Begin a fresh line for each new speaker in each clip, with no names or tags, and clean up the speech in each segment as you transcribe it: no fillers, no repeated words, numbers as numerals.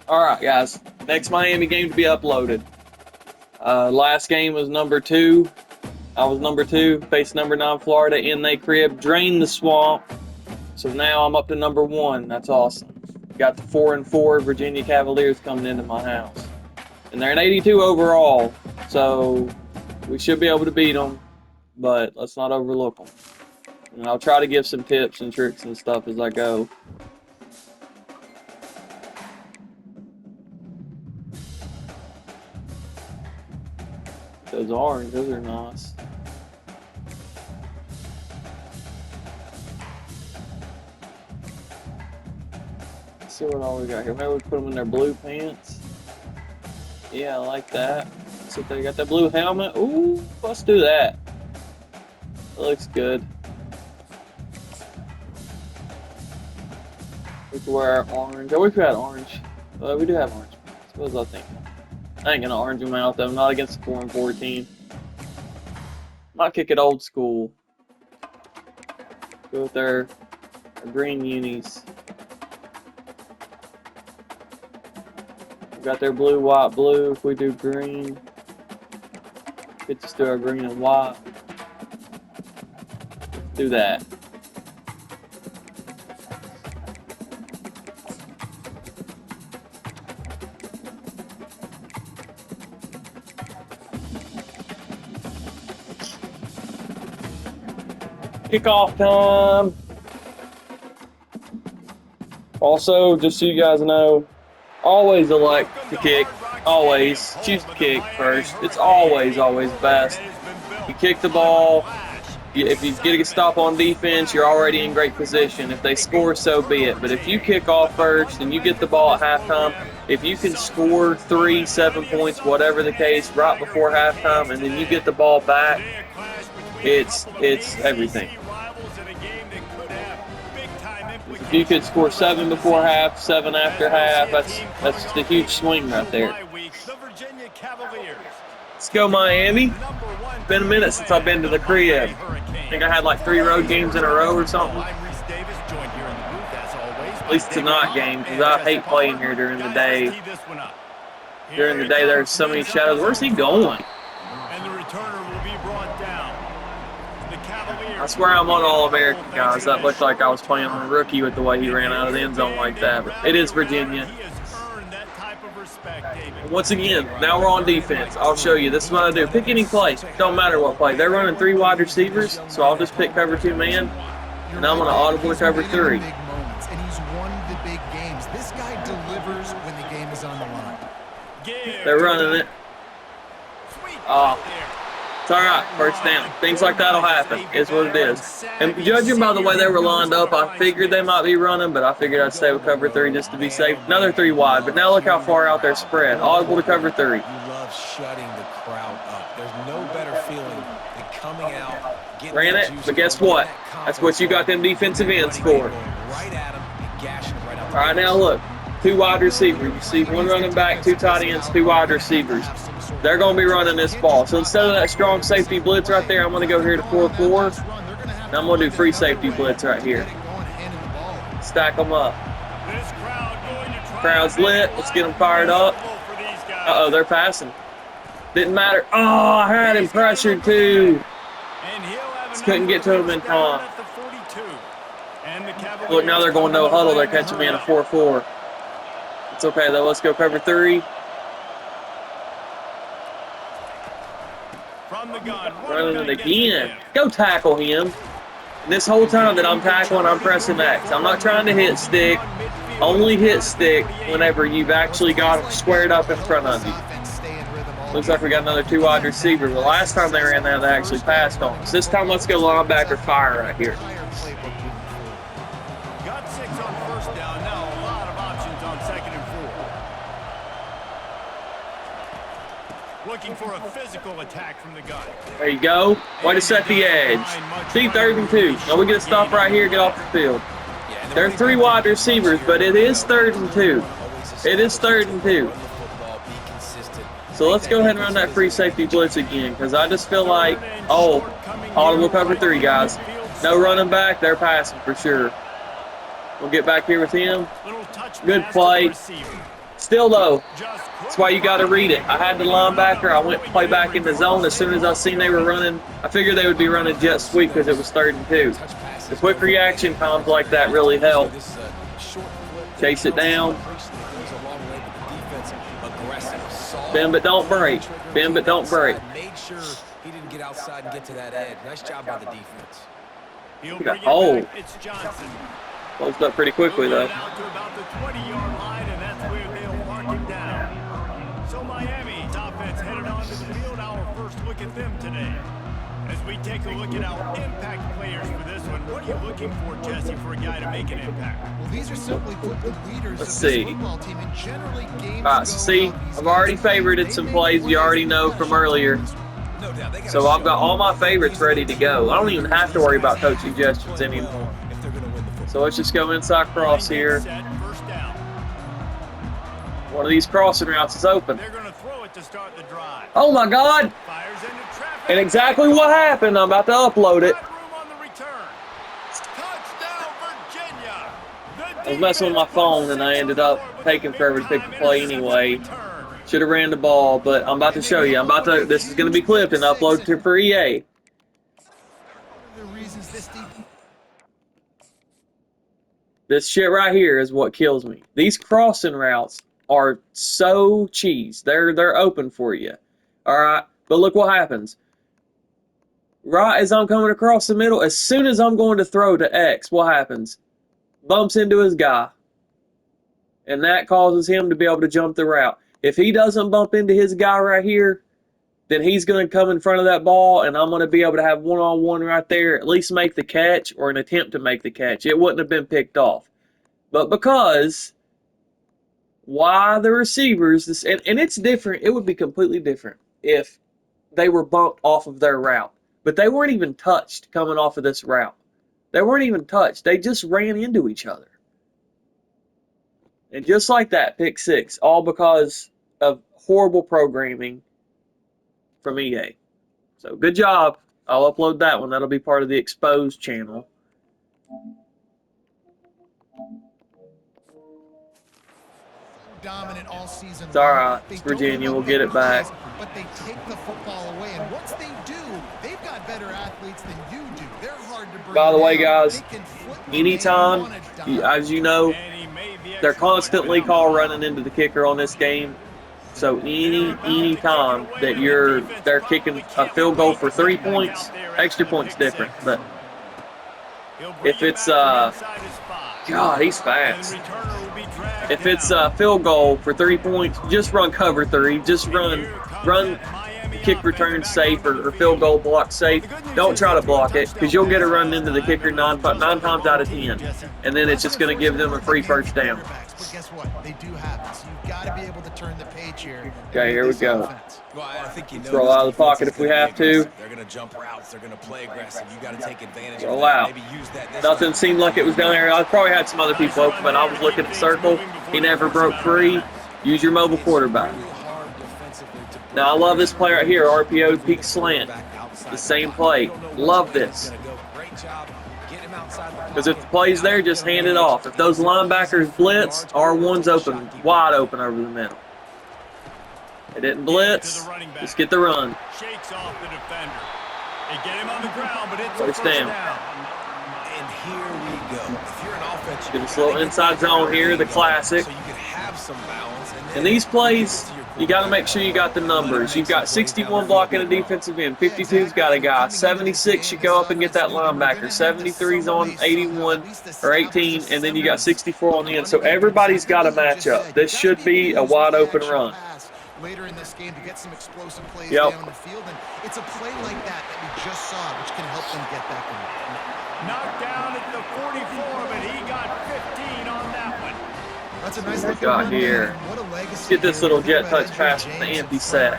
Alright, guys. Next Miami game to be uploaded. Last game was number 2. I was number 2, faced number 9 Florida in their crib, drained the swamp. So now I'm up to number 1. That's awesome. Got the 4-4 Virginia Cavaliers coming into my house. And they're an 82 overall, so we should be able to beat them, but let's not overlook them. And I'll try to give some tips and tricks and stuff as I go. Those orange, those are nice. Let's see what all we got here. Maybe we put them in their blue pants. Yeah, I like that. So they got that blue helmet. Ooh, let's do that. That looks good. We can wear orange. I wish we had orange. We do have orange. What was I thinking? I ain't gonna orange them out though. Not against the 4-4 team. Might kick it old school. Go with their green unis. We got their blue, white, blue. If we do green, we just do our green and white. Do that. Kickoff time. Also, just so you guys know, always elect to kick. Always choose to kick first. It's always best. You kick the ball. If you get a stop on defense, you're already in great position. If they score, so be it. But if you kick off first and you get the ball at halftime, if you can score 3, 7 points, whatever the case, right before halftime, and then you get the ball back, it's everything. If you could score 7 before half, 7 after half, that's just a huge swing right there. Let's go, Miami. It's been a minute since I've been to the crib. I think I had like 3 road games in a row or something. At least it's a night game, because I hate playing here during the day. During the day, there's so many shadows. Where's he going? I swear I'm on All-American, guys. That looked like I was playing on a rookie with the way he ran out of the end zone like that. But it is Virginia. Once again, now we're on defense. I'll show you. This is what I do. Pick any play. Don't matter what play. They're running 3 wide receivers, so I'll just pick cover 2 man, and I'm going to audible cover 3.
And he's won the big games. This guy delivers when the game is on the line.
They're running it. It's all right. First down. Things like that will happen. Is what it is. And judging by the way they were lined up, I figured they might be running, but I figured I'd stay with cover 3 just to be safe. Another 3 wide, but now look how far out they're spread. Audible to cover 3.
You love shutting the crowd up. There's no better feeling than coming out, getting
Ran it, but guess what? That's what you got them defensive ends for. All right, now look. 2 wide receivers. You see 1 running back, 2 tight ends, 2 wide receivers. They're going to be running this ball. So instead of that strong safety blitz right there, I'm going to go here to 4-4. And I'm going to do free safety blitz right here. Stack them up. Crowd's lit. Let's get them fired up. Uh-oh, they're passing. Didn't matter. Oh, I had him pressured too. Just couldn't get to him in time. Look, now they're going no huddle. They're catching me in a 4-4. It's okay, though. Let's go cover 3. Running it again. Go tackle him. And this whole time that I'm tackling, I'm pressing X. I'm not trying to hit stick. Only hit stick whenever you've actually got them squared up in front of you. Looks like we got another 2 wide receiver. The last time they ran that, they actually passed on us. This time, let's go linebacker fire right here.
Got 6 on first down. Now a lot of options on 2nd and 4. Looking for a physical attack from the gun.
There you go. Way to set the edge. See, 3rd and 2. Now we get a stop right here, get off the field. There are 3 wide receivers, but it is 3rd and 2. It is 3rd and 2. So let's go ahead and run that free safety blitz again, because I just feel like, audible cover 3, guys. No running back, they're passing for sure. We'll get back here with him. Good play. Still though,
Just
that's why you got to read it. I had the linebacker. I went to play back in the zone. As soon as I seen they were running, I figured they would be running jet sweep because it was 3rd and 2. The quick reaction times like that really help. Chase it down. Bend but don't break. Bend but don't break.
Made sure he didn't get outside and get to that edge. Nice job by the defense.
He'll
Look at
bring it
hole.
back. It's Johnson.
Closed up pretty quickly
They'll
though.
get it out to about the 20-yard line, and that's where they'll mark him down. So Miami's offense headed onto the field. Our first look at them today. As we take a look at our impact players for this one, what are you looking for, Jesse, for a guy to make an impact?
Well, these are simply put the leaders
Let's
of this
see.
football team, and generally games
Alright, so see, I've already favorited some plays you already know from earlier.
No doubt, they gotta
So I've
show
got all my favorites ready to go. I don't even have to worry about coach suggestions anymore.
if they're gonna win the football.
So let's just go inside cross here.
Set, first down.
One of these crossing routes is open.
They're going to throw it to start the drive.
Oh my God!
Fires into traffic.
And exactly what happened. I'm about to upload it.
Got room on the return. Touchdown, Virginia.
I was messing with my phone and I ended up taking forever to pick the play anyway. Should have ran the ball, but I'm about to show you. This is going to be clipped and uploaded to for EA.
the reasons this team
This shit right here is what kills me. These crossing routes are so cheese. They're open for you. All right, but look what happens. Right as I'm coming across the middle, as soon as I'm going to throw to X, what happens? Bumps into his guy. And that causes him to be able to jump the route. If he doesn't bump into his guy right here, then he's going to come in front of that ball, and I'm going to be able to have one-on-one right there, at least make the catch or an attempt to make the catch. It wouldn't have been picked off. But because why the receivers, and it's different, it would be completely different if they were bumped off of their route. But they weren't even touched coming off of this route. They weren't even touched. They just ran into each other. And just like that, pick six, all because of horrible programming from EA. So good job. I'll upload that one. That'll be part of the Exposed channel.
dominant all season.
It's all right.
They
It's
don't
Virginia.
give
We'll
up
get
big
it back.
plays, but they take the football away, and once they do, they've got better athletes than you do. They're hard to bring
By the way,
down.
guys,
They can flip the game
anytime,
on a dime.
as you know,
And he made the
they're
extra point
constantly
for
call
them.
running into the kicker on this game. So any time that they're kicking a field goal for 3 points, extra points different. But
He'll bring
if
it
it's
back to inside his 5.
God, he's
And
fast.
the returner will be dragged
If it's
down.
a field goal for 3 points, just run cover 3. Just run kick return safe or field goal block safe. Don't try to block it because you'll get a run into the kicker nine times out of 10, and then it's just going to give them a free first down.
But guess what? They do have it. So you've got to be able to turn the page here. and
Okay,
beat
here we
this
go.
offense.
Well, I think you know
Throw
this
out of the
defense
pocket
is
if we
gonna be
have to.
aggressive. They're going to jump routes. They're going to play aggressive. You got to take advantage of
Roll
that.
out.
Maybe use that this
Nothing
time.
seemed like it was down there. I probably had some other people open, but I was looking at the circle. He never broke free. Use your mobile quarterback.
Really hard defensively to break
Now I love this play right here, RPO peak slant.
back outside.
The same play. Love this.
Great job. Get him outside the
Because if the play's there, just hand it off. If those linebackers blitz, R1's open, wide open over the middle. They didn't blitz, just get the run.
Shakes off the defender. They get him on the ground, but it's a
First
first
down.
down.
And here we go. If you're an offense,
Get this little inside zone here, the classic.
So you can have some balance. And
In these plays, you got to make sure you got the numbers. You've got 61 blocking a defensive end, 52's got a guy, 76 should go up and get that linebacker, 73's on 81 or 18, and then you got 64 on the end. So everybody's got to match up. This should be a wide open run.
Later in this game to get some explosive plays
Yep.
down the field, and it's a play like that that we just saw, which can help them get back in.
Knocked down at the 44, but he got 15 on that one.
That's a nice
What
look
we got
at
here?
What a legacy.
Let's get this little jet touch pass from the empty set.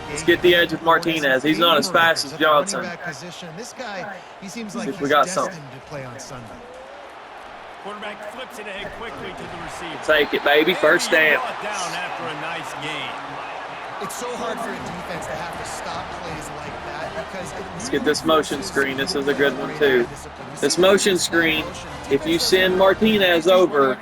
Let's get the edge with Martinez. He's not as fast as Johnson.
This guy, he seems like
if we
he's
got
destined
something.
to play on Sunday.
Quarterback flips it ahead quickly to the receiver.
Take it, baby. First
And he
down.
brought down after a nice gain.
It's so hard for a defense to have to stop plays like that because
Let's get this motion screen. This is a good one, too. This motion screen, if you send Martinez over,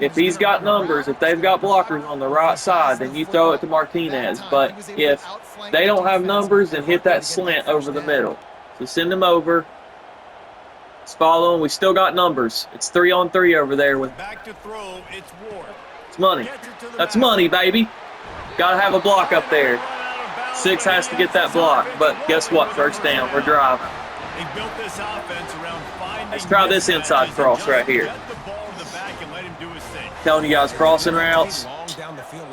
If he's got numbers, if they've got blockers on the right side, then you throw it to Martinez. But if they don't have numbers, then hit that slant over the middle. So send them over. Let's follow them. We still got numbers. It's 3-on-3 over there with
Back to throw, it's Ward.
it's money. That's money, baby. Got to have a block up there. 6 has to get that block. But guess what? First down. We're driving.
They built this offense around finding.
Let's try this inside cross right here.
Get the ball in the back and let him do his thing.
Telling you guys, crossing routes.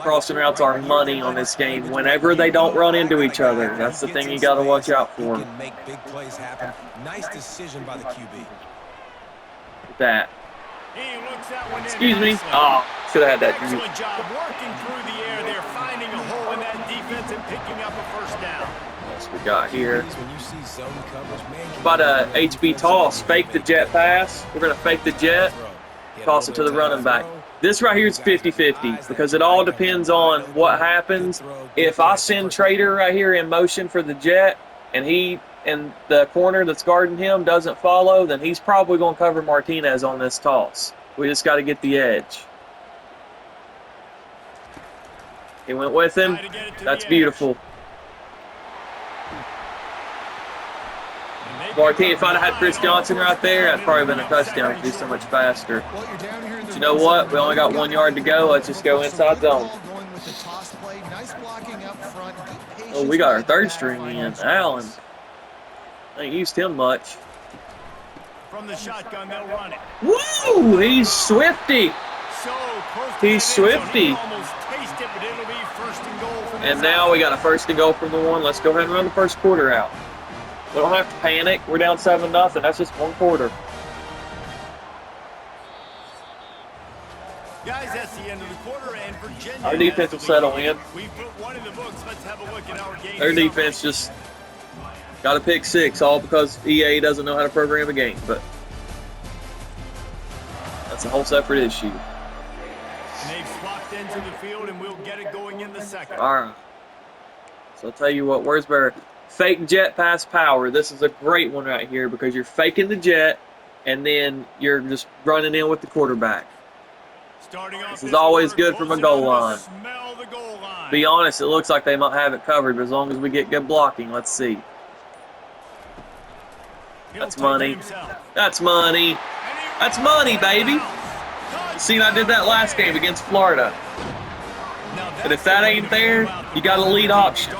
Crossing routes are money on this game. Whenever they don't run into each other, that's the thing you got to watch out for.
He can make big plays happen. Nice decision by the QB.
That.
He looks that one in.
Excuse me.
Excellent.
Oh, should have had that.
Excellent job working through the air there, finding a hole in that defense and picking up a first down.
What we got here?
When you see zone coverage, man,
About a HB toss. Fake the jet pass. We're going to fake the jet. Toss it to the running back. This right here is 50-50 because it all depends on what happens. If I send Trader right here in motion for the jet and the corner that's guarding him doesn't follow, then he's probably going to cover Martinez on this toss. We just got to get the edge. He went with him. That's beautiful. Martinez, if I'd have had Chris Johnson right there, that'd probably been a touchdown. He'd be so much faster. But you know what? We only got 1 yard to go. Let's just go inside zone. Oh, we got our third string in. Allen. I ain't used him much.
From the shotgun, they'll run it.
Woo! He's swifty.
So close to
He's
the end zone.
swifty.
He almost tasted it, but it'll be first and goal from
And
his
now we got a first and goal from the 1. Let's go ahead and run the first quarter out. We don't have to panic. We're down 7-0. That's just 1 quarter.
Guys, that's the end of the quarter, and Virginia.
Our defense will settle in.
We put 1 in the books. Let's have a look at our game.
Their defense just got a pick 6, all because EA doesn't know how to program a game. But that's a whole separate issue.
And they've swapped into the field, and we'll get it going in the second.
All right. So I'll tell you what, where's better? Fake jet pass power. This is a great one right here because you're faking the jet and then you're just running in with the quarterback.
Starting off
This is always good from a goal line.
Smell the goal line.
Be honest, it looks like they might have it covered, but as long as we get good blocking, let's see. That's money. That's money. That's money, baby. See, I did that last game against Florida. But if that ain't there, you got a lead option.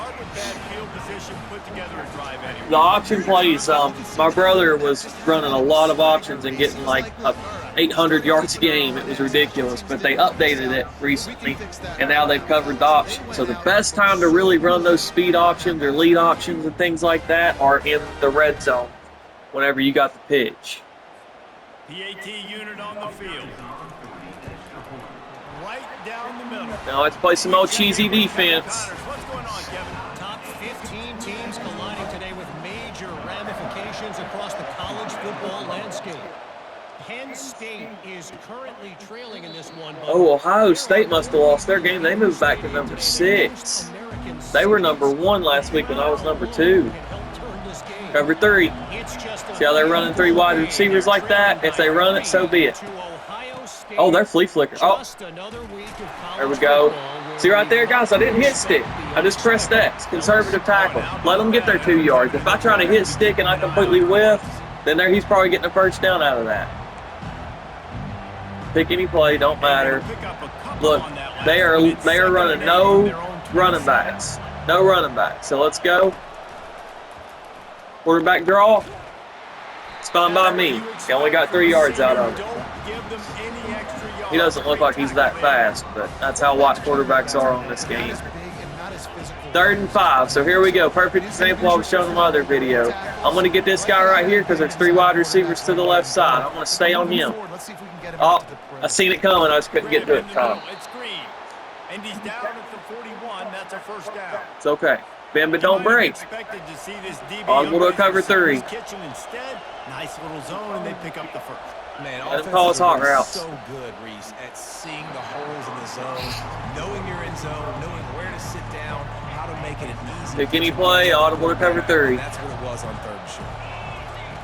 The option plays, my brother was running a lot of options and getting like 800 yards a game. It was ridiculous, but they updated it recently, and now they've covered the option. So the best time to really run those speed options or lead options and things like that are in the red zone whenever you got the pitch.
PAT unit on the field. Right down the middle.
Now let's play some old cheesy defense.
What's going on, Kevin?
Top 15 teams colliding today with major ramifications across the college football landscape. Penn State is currently trailing in this one.
Oh, Ohio State must have lost their game. They moved back to number 6. They were number 1 last week when I was number 2. Cover 3. See how they're running 3 wide receivers like that? If they run it, so be it. Oh, they're flea flicker. Oh, there we go. See right there, guys, I didn't hit stick. I just pressed X, conservative tackle. Let them get their 2 yards. If I try to hit stick and I completely whiff, then he's probably getting a first down out of that. Pick any play, don't matter. Look, they are running no running backs. No running backs. So let's go. Quarterback draw. It's fine by me. He only got 3 yards out of it. He doesn't look like he's that fast, but that's how watch quarterbacks are on this game. 3rd and 5, so here we go. Perfect example I was showing in my other video. I'm going to get this guy right here because there's 3 wide receivers to the left side. I'm going to stay on him. Oh, I seen it coming. I just couldn't get to it in time.
It's green. And he's down at the 41. That's a first down.
It's okay. Bend but don't break.
Expected to see this DB
Audible to cover 3.
Kitchen instead. Nice little zone, and they pick up the first.
Man,
Let him call his hot routes.
So good, Reese, at seeing the holes in the zone, knowing you're in zone, knowing where to sit down, how to make it an easy.
Pick any play, audible to cover 3.
That's what it was on 3rd and short.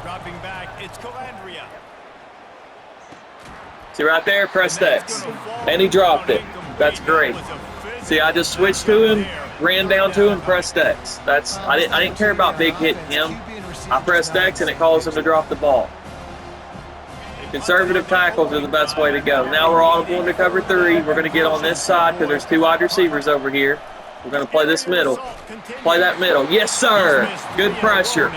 Dropping back, it's Calandria.
See right there, pressed X. And he dropped it. That's great. See, I just switched to him, ran down to him, pressed X. I didn't care about big hitting him. I pressed X and it caused him to drop the ball. Conservative tackles are the best way to go. Now we're all going to cover 3. We're going to get on this side because there's 2 wide receivers over here. We're going to play this middle. Play that middle. Yes, sir. Good pressure.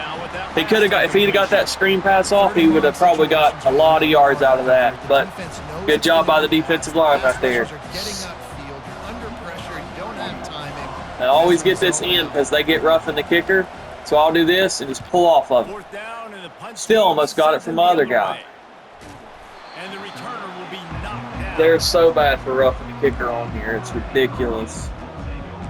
He could have got, if he'd have got that screen pass off, he would have probably got a lot of yards out of that. But good job by the defensive line right there. I always get this in because they get rough in the kicker. So I'll do this and just pull off of him. Still almost got it from my other guy.
And the returner will be knocked down.
They're so bad for roughing the kicker on here. It's ridiculous.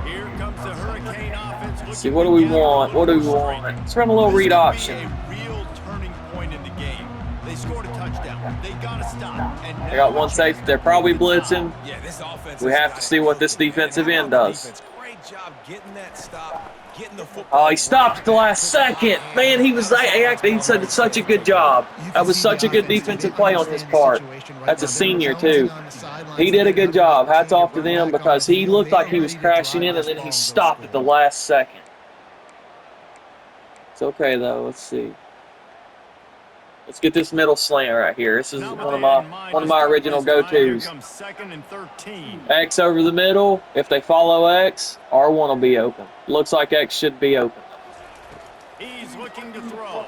Here comes the Hurricane offense.
See, what do we want? What do we want? Let's run a little read option.
A real turning point in the game. They scored a touchdown. They got to stop. And
They got one safety. They're probably blitzing.
Yeah, this offense.
We have to see what this defensive end does.
Great job getting that stop, getting the football.
Oh, he stopped at the last second. Man, he did such a good job. That was such a good defensive play on his part. That's a senior, too. He did a good job. Hats off to them because he looked like he was crashing in, and then he stopped at the last second. It's okay, though. Let's see. Let's get this middle slant right here. This is one of my original go-tos. X over the middle. If they follow X, R1 will be open. Looks like X should be open.
He's looking to throw.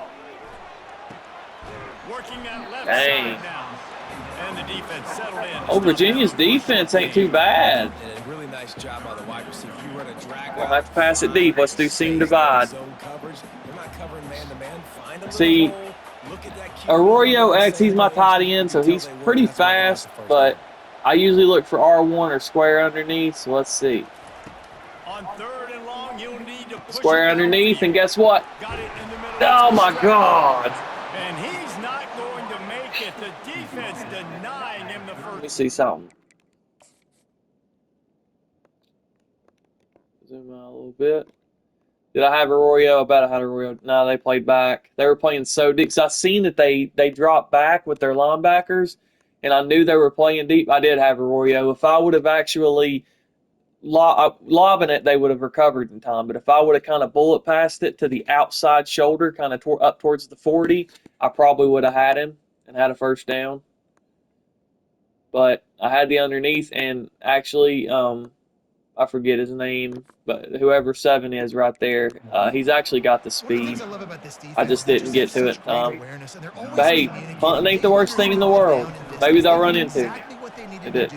Working that left
Dang.
side now. And the defense settled in.
Oh, Virginia's defense ain't too bad.
And a really nice job by the wide receiver. You run a drag.
We'll have to pass it deep. Let's do seam divide.
Zone coverage. They're not covering man-to-man. Find a
See,
little hole. Look at that
Arroyo X, he's my tight end, so he's pretty fast, but I usually look for R1 or square underneath, so let's see.
On 3rd and long, you'll need to push
Square
it
underneath, and guess what?
Got it in the middle.
Oh my God!
And he's not going to make it. The defense denying him the
Let me
first.
see something. Zoom out a little bit. Did I have Arroyo? I bet I had Arroyo. No, they played back. They were playing so deep. So I seen that they dropped back with their linebackers, and I knew they were playing deep. I did have Arroyo. If I would have actually lobbing it, they would have recovered in time. But if I would have kind of bullet passed it to the outside shoulder, kind of up towards the 40, I probably would have had him and had a first down. But I had the underneath, and actually, I forget his name, but whoever 7 is right there, he's actually got the speed. I just didn't get to it. But hey, punting ain't the worst thing in the world. Maybe they'll run into it. They did.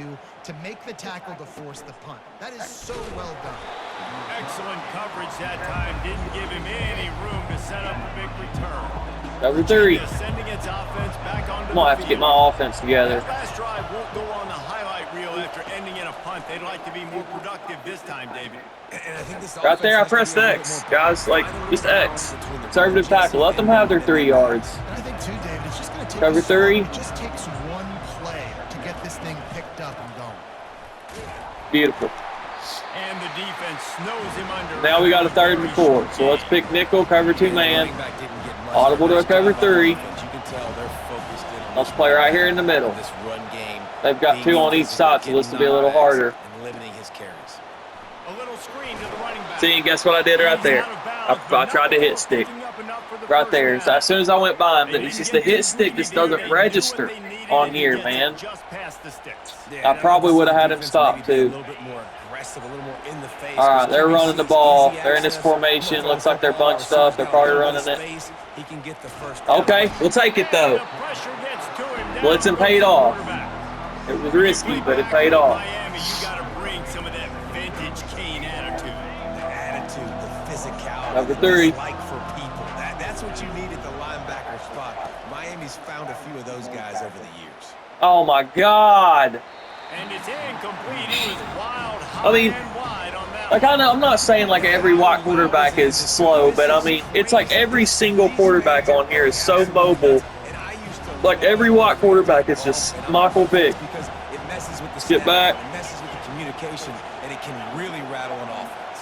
To make the tackle to force the punt. That is so well done.
Excellent coverage that time. Didn't give him any room to set up a big return.
Cover 3.
Sending its offense back onto
I'm going to have to get my offense together.
That last drive won't go on the highlight reel after ending in a punt. They'd like to be more productive this time, David.
And I think this
Right there, I
offense
pressed
has to be a
X.
little more
Guys, like,
balanced
just X.
between the
Conservative tackle. Let them have their 3 yards.
And I think too, David, it's just going to take
Cover
a
3.
It just takes one play to get this thing picked up and going.
Beautiful.
And the defense snows him under.
Now we got a 3rd and 4. So let's pick nickel, cover 2 man. Audible to a cover 3. Let's play right here in the middle. They've got 2 on each side, so this will be a little harder.
A little screen to the running back.
See, and guess what I did right there? I tried to hit stick. Right there. So as soon as I went by him, it's just the hit stick just doesn't register on here, man. I probably would have had him stop too. All right, they're running the ball. They're in this formation. Looks like they're bunched up. They're probably running it. Okay, we'll take it though. Blitzing paid off. It was risky, but it paid off.
Miami, you got to bring some of that vintage Kane attitude.
The attitude, the physicality.
Number 3.
Like for people. That's what you need at the linebacker spot. Miami's found a few of those guys over the years.
Oh my God.
And it's incomplete. It was wild, high
I mean,
and wide on that.
like I'm not saying like every white quarterback is slow, but I mean it's like every single quarterback on here is so mobile. Like every white quarterback is just Michael Vick.
Because it messes with the
Get
snap,
back.
it messes with the communication, and it can really rattle an offense.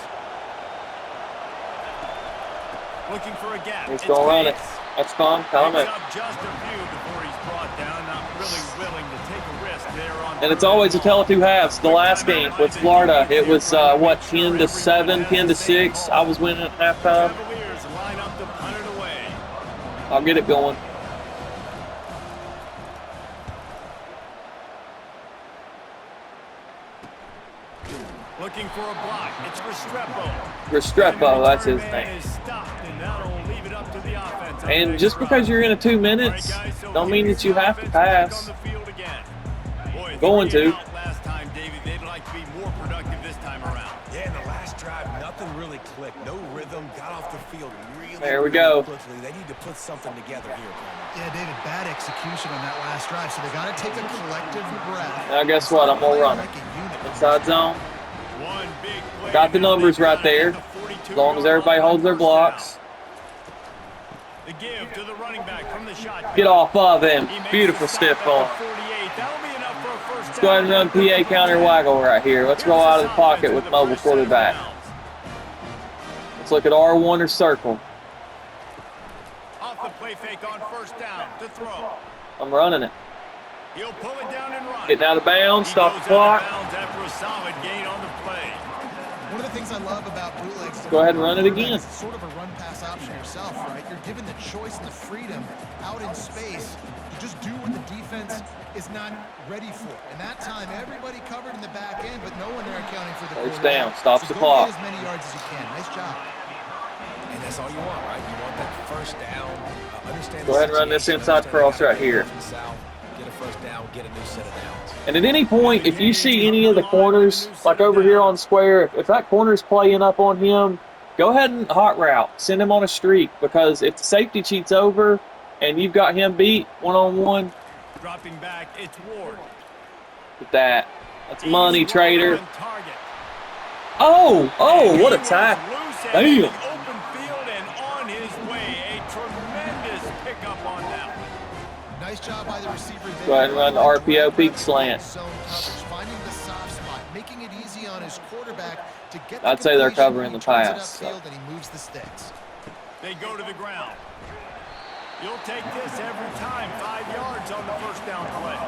Looking for a gap.
He's
It's
gonna run it.
Bates.
That's fun. Comment.
Picks up just a few before he's brought down. Not really willing to take a risk there on.
And it's always a tale of two halves. The last game with Florida, it was what, 10-7, 10-6. I was winning at halftime.
Cavaliers line up to punt it away.
I'll get it going.
Looking for a block. It's Restrepo.
Restrepo, that's his name. And just because you're in a 2 minutes, don't mean that you have to pass. Going to.
Last time, David, they'd like to be more productive this time around.
Yeah, in the last drive, nothing really clicked. No rhythm. Got off the field really,
There we go.
quickly. They need to put something together here, Brandon.
Yeah, David, bad execution on that last drive, so they got to take a collective breath.
Now guess what? I'm gonna run it. Inside zone.
One big play.
Got the numbers right there. As long as everybody holds their blocks.
The give to the running back from the shotgun.
Get off of him. Beautiful stiff arm. Let's go ahead and run PA counter waggle right here. Let's roll out of the pocket with mobile quarterback. Let's look at R1 or circle.
Off the play fake on first down to throw.
I'm running it.
He'll pull it down and run.
Getting out of bounds.
He
Stop
goes
the clock.
out of bounds after a solid gain on the play.
One of the things I love about bootlegs.
Go ahead and run it again.
It's sort of a run pass option yourself, right? You're given the choice and the freedom out in space to just do what the defense is not ready for. And that time, everybody covered in the back end, but no one there accounting for the
First
quarterback.
down. Stops the
So go
clock.
get as many yards as you can. Nice job.
And that's all you want, right? You want that first down. Understand.
Go ahead and run this inside cross right here.
Get a first down. Get a new set of downs.
And at any point, if you see any of the corners, like over here on square, if that corner's playing up on him, go ahead and hot route. Send him on a streak, because if the safety cheat's over and you've got him beat one-on-one,
Dropping back, it's Ward.
with that. That's money,
He's
trader.
on target.
Oh, what a
He was
tackle.
loose and
Damn.
in the open field and on his way. A tremendous pickup on that one.
Nice job by the receiver there.
Go ahead and run the RPO peak slant.
Zone coverage, finding the soft spot, making it easy on his quarterback to get the
I'd say they're
completion.
covering the
He turns it
pass, so.
upfield and he moves the sticks.
They go to the ground. You'll take this every time. 5 yards on the first down play.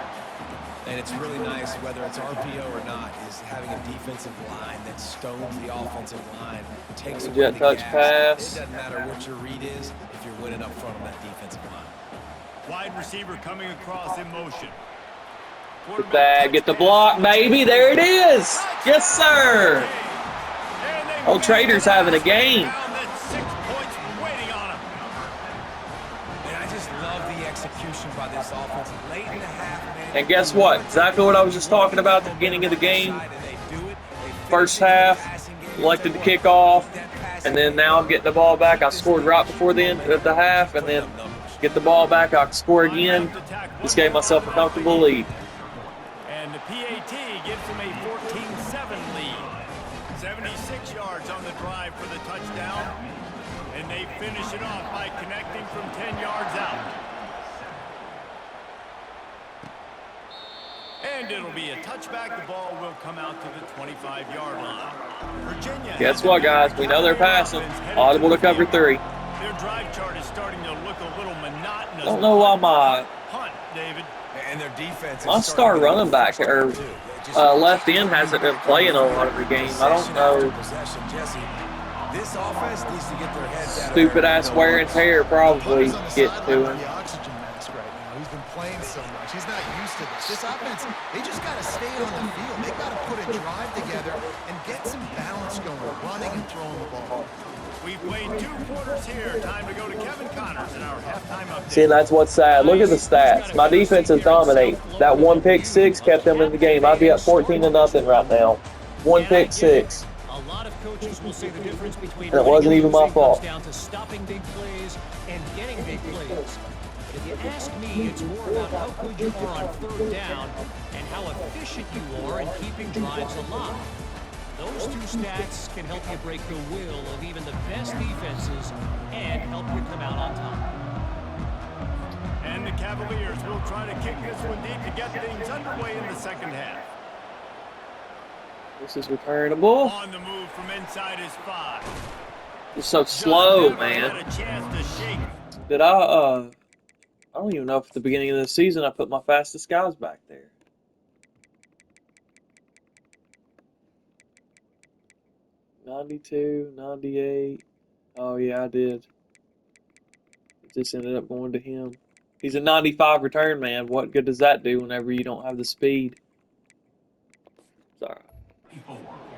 And it's really nice, whether it's RPO or not, is having a defensive line that stones the offensive line, takes away
Jet
the
touch
gas.
pass.
It doesn't matter what your read is if you're winning up front on that defensive line.
Wide receiver coming across in motion.
With that, get the block, baby. There it is. Yes, sir. Oh, Trader's having a game.
That's 6 points waiting on him.
And I just love the execution by this offense. Late in the half, man.
And guess what? Exactly what I was just talking about at the beginning of the game. First half, elected to kick off, and then now I'm getting the ball back. I scored right before the end of the half, and then get the ball back, I can score again. Just gave myself a comfortable lead.
And the PAT gives him a 14-7 lead. 76 yards on the drive for the touchdown. And they finish it off by connecting from 10 yards out. And it'll be a touchback. The ball will come out to the 25-yard line. Virginia.
Guess what, guys? We know they're passing. Audible to cover 3.
Their drive chart is starting to look a little monotonous.
Don't know why my
Punt, David.
And their defense
my star running back or left end hasn't been playing a lot of the game. I don't know.
This offense needs to get their heads out of
Stupid ass wear and tear probably
Punter's on the
get
sideline
to
with
him.
the oxygen mask right now. He's been playing so much. He's not used to this. This offense, they just got to stay on the field. They got to put a drive together and get some balance going, running and throwing the ball.
We've played 2 quarters here. Time to go to Kevin Connors in our halftime update.
See, that's what's sad. Look at the stats. My defense is dominate. That 1 pick 6 kept them in the game. I'd be up 14-0 right now. 1 pick 6.
A lot of coaches will say the difference between
And it wasn't even my
winning and losing
fault.
comes down to stopping big plays and getting big plays. But if you ask me, it's more about how good you are on third down and how efficient you are in keeping drives alive. Those 2 stats can help you break the will of even the best defenses and help you come out on top.
And the Cavaliers will try to kick this one deep to get things underway in the second half.
This is returnable.
On the move from inside his 5.
It's so slow,
Just never
man.
had a chance to shake
Did I don't even know if at the beginning of the season I put my fastest guys back there. '92, '98. Oh yeah, I did. It just ended up going to him. He's a 95 return man. What good does that do whenever you don't have the speed? It's all right.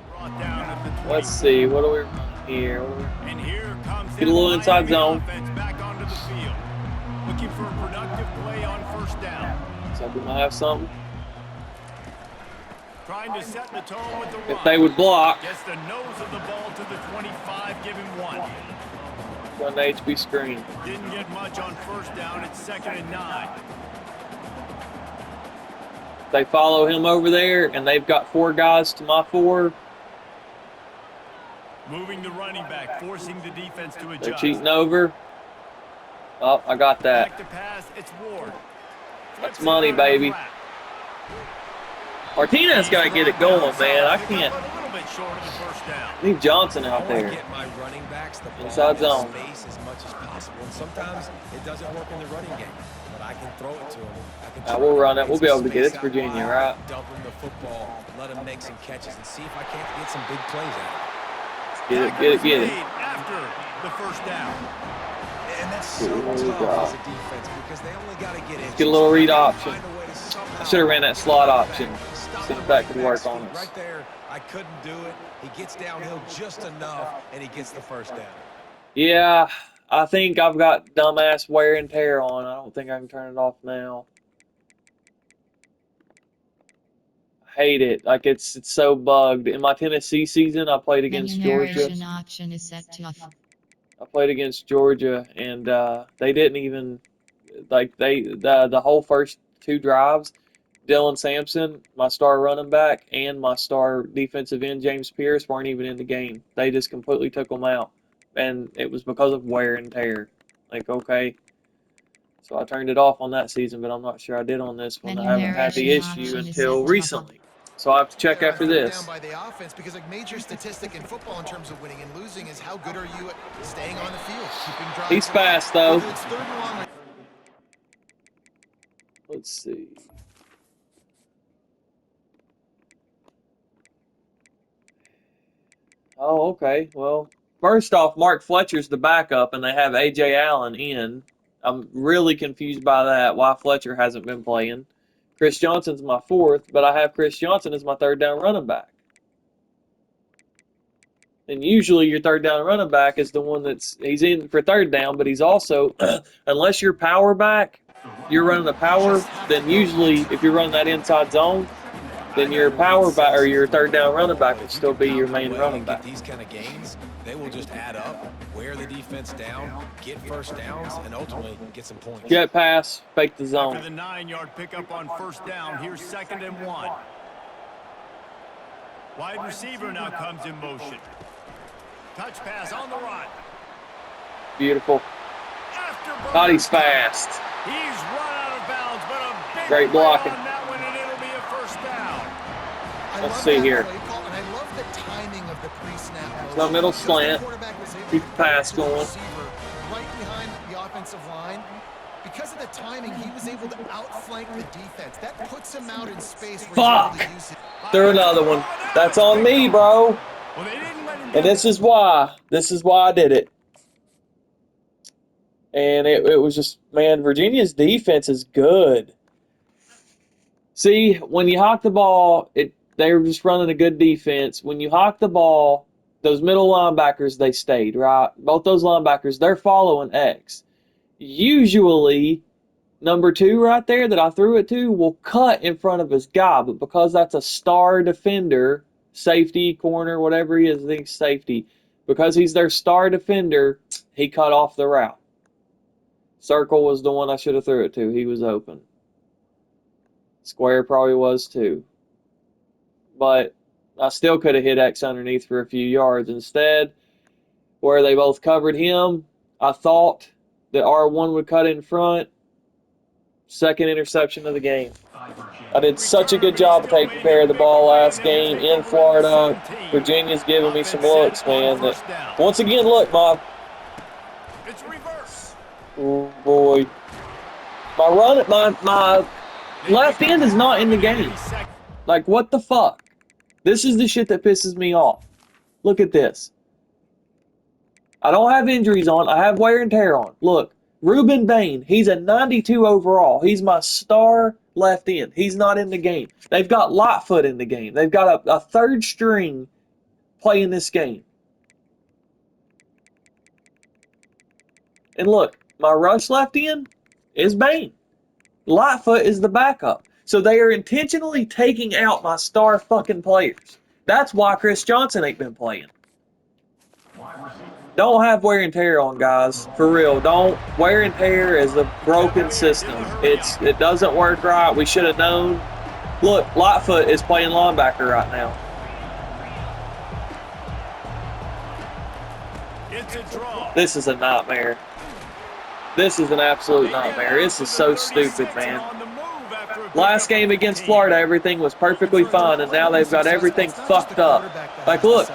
Brought down at the 20.
Let's see. What do we run here?
And here comes
Get a little
the
inside
Miami
zone.
offense back onto the field. Looking for a productive play on first down.
So we might have something.
Trying to set the tone with the run.
If they would block,
Gets the nose of the ball to the 25, give him 1.
run the HB screen.
Didn't get much on first down. It's 2nd and 9.
They follow him over there, and they've got 4 guys to my 4.
Moving the running back, forcing the defense to adjust.
They're cheating over. Oh, I got that.
Back to pass, it's Ward.
That's money, baby. Martinez got to get it going, man. I can't.
A little bit short of the first down.
Need Johnson out
I want to
there.
get my running backs the ball
Inside
in
zone.
space as much as possible. And sometimes it doesn't work in the running game, but I can throw it to him. I can
We'll run it. We'll be able to get it.
space
It's
out
Virginia,
wide,
right?
Dump him the football, let him make some catches, and see if I can't get some big plays out of it.
Get it, get it, get it.
After the first down.
And that's so
Good
tough
job.
as a defense because they only got to get in.
Get a little read option.
I
I should have ran that slot option. See if that could work on us.
Right there, I couldn't do it. He gets downhill just enough, and he gets the first down.
Yeah, I think I've got dumbass wear and tear on. I don't think I can turn it off now. I hate it. Like it's so bugged. In my Tennessee season, I played against
Menu
Georgia.
narration option is set to off.
I played against Georgia, and they didn't even like the whole first 2 drives. Dylan Sampson, my star running back, and my star defensive end James Pierce weren't even in the game. They just completely took them out, and it was because of wear and tear. Like, okay, so I turned it off on that season, but I'm not sure I did on this one. I
Menu
haven't had the
narration
issue
option is
until
set to
recently, so I have to check after this.
Down by the offense because like major statistic in football in terms of winning and losing is how good are you at staying on the field, keeping drives.
He's
alive.
fast though.
Whether it's 3rd and long or
Let's see. Oh, okay. Well, first off, Mark Fletcher's the backup, and they have A.J. Allen in. I'm really confused by that, why Fletcher hasn't been playing. Chris Johnson's my 4th, but I have Chris Johnson as my 3rd down running back. And usually your 3rd down running back is the one he's in for 3rd down, but he's also, unless you're power back, you're running a power, then usually if you're running that inside zone, then your power back or your 3rd down running back would still be your main running back.
These kind of gains, they will just add up, wear the defense down, get first downs, and ultimately get some points.
Jet pass, fake the
After
zone.
the 9-yard pickup on first down, here's 2nd and 1. Wide receiver now comes in motion. Touch pass on the run.
Beautiful.
After
God, he's fast.
He's run out of bounds, but a big
Great
play
blocking.
on that one, and it'll be a first down.
I
Let's
love
see
that
here.
play call, and I love the timing of the pre-snap motion.
The middle
Because the
slant.
quarterback was able
Keep
to
the pass
get to the
going.
receiver right behind the offensive line. Because of the timing, he was able to outflank the defense. That puts him out in space where
Fuck.
he's able to use it.
Throw another one. That's on me, bro.
Well, they didn't let him
And this is why. This is why I did it. And it was just, man, Virginia's defense is good. See, when you hawk the ball, they were just running a good defense. When you hawk the ball, those middle linebackers, they stayed, right? Both those linebackers, they're following X. Usually, number 2 right there that I threw it to will cut in front of his guy, but because that's a star defender, safety, corner, whatever he is, I think safety, because he's their star defender, he cut off the route. Circle was the one I should have threw it to. He was open. Square probably was too. But I still could have hit X underneath for a few yards. Instead, where they both covered him, I thought that R1 would cut in front. 2nd interception of the game. I did such a good job of taking care of the ball last game in Florida. Virginia's giving me some looks, man. That once again, look, Bob.
It's reverse.
Oh boy. My left end is not in the game. Like, what the fuck? This is the shit that pisses me off. Look at this. I don't have injuries on. I have wear and tear on. Look, Ruben Bain, he's a 92 overall. He's my star left end. He's not in the game. They've got Lightfoot in the game. They've got a third string playing this game. And look, my rush left end is Bain. Lightfoot is the backup. So they are intentionally taking out my star fucking players. That's why Chris Johnson ain't been playing. Don't have wear and tear on, guys. For real, don't. Wear and tear is a broken system. It doesn't work right. We should have known. Look, Lightfoot is playing linebacker right now.
It's a draw.
This is a nightmare. This is an absolute nightmare. This is so stupid, man. Last game against Florida, everything was perfectly fine, and now they've got everything fucked up. Like, look,